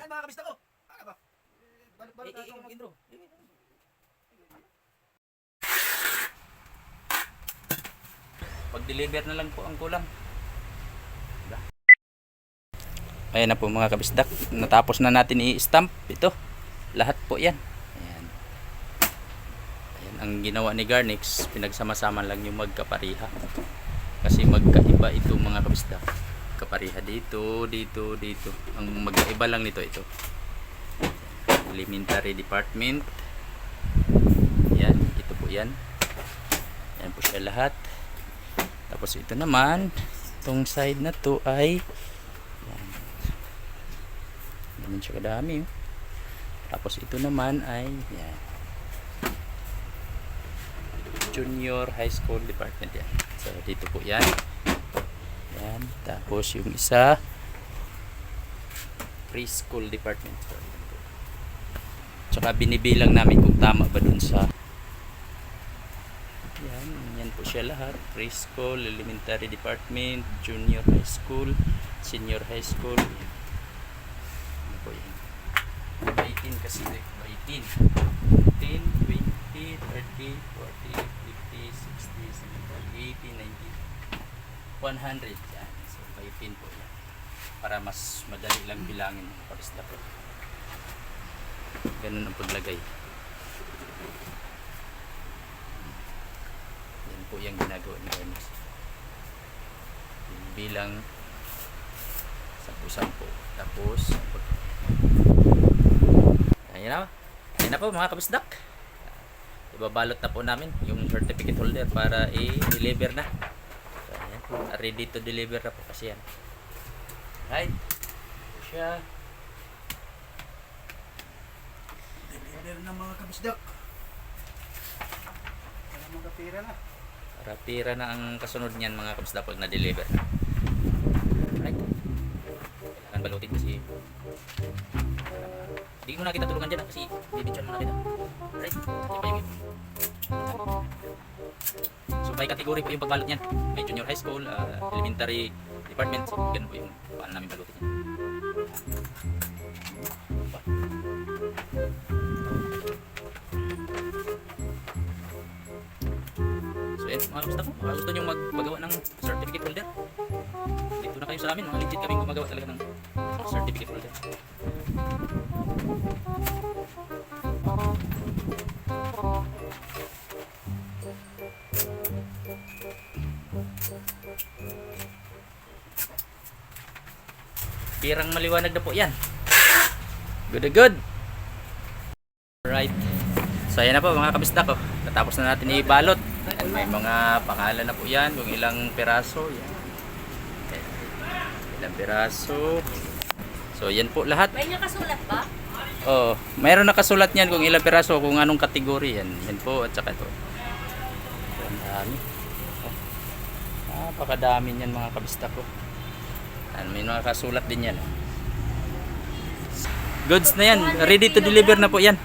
Yan mga kabista ko. Ano ba? Balot-balot na ito. Intro. Pag-deliver na lang po ang kulang. Diba? Ayan na po mga kabisdak. Natapos na natin i-stamp ito. Lahat po yan. Ayan. Ayan ang ginawa ni Garnix. Pinagsama-sama lang yung magkapariha. Kasi magkaiba itong mga kabisdak. Kapariha dito, dito, dito. Ang magkaiba lang nito ito. Elementary department. Yan, ito po yan. Yan po siya lahat. Tapos ito naman, itong side na to ay yan. Ganun siya kadami. Oh. Tapos ito naman ay yan. Junior high school department yan. So dito po yan. Yan. Tapos yung isa preschool department. So, tsaka binibilang namin kung tama ba dun sa yan po siya lahat. Preschool, elementary department, junior high school, senior high school. Ano po yan? 18 kasi ito. 18, 20, 30, 40, 50, 60, 70, 80, 90, 100 yan. So 18 po yan. Para mas madali lang bilangin ang kabisda po. Ganun ang paglagay. Yan po yung ginagawa ni Ernest. Bilang 10-10. Tapos ayan na. Ayan na po mga kabisdak. Ibabalot na po namin yung certificate holder para i-deliver na. So, ayan. Ready to deliver na po kasi yan. Right. Ito siya. Deliver na mga kabisdak. Para magkapira na. Para pira na ang kasunod niyan mga kabisdak pag na-deliver na. Right. Kailangan balutin kasi hindi mo na kita tulungan dyan kasi bibidyan mo na kita. Right. Yan pa yung so may category po yung pagbalot niyan. May junior high school, elementary department. So, ganun po yung paano namin balutin yan. So yun mga gusto ko. Mga gusto nyo magpagawa ng certificate holder. Dito na kayo sa amin. Mga legit kaming gumagawa talaga ng certificate holder. Pirang maliwanag na po yan. Good. Alright. So ayan na po mga kabisdak ko. Natapos na natin ibalot. Ayan, may mga pangalan na po yan. Kung ilang piraso. Yan. Ilang piraso. So yan po lahat. May nakasulat ba? Oh, mayroon nakasulat niyan kung ilang piraso, kung anong kategory yan. Yan po at saka ito. Ang dami. Oh. Napakadami niyan mga kabisdak ko. May nakasulat din yan. Goods na yan. Ready to deliver na po yan.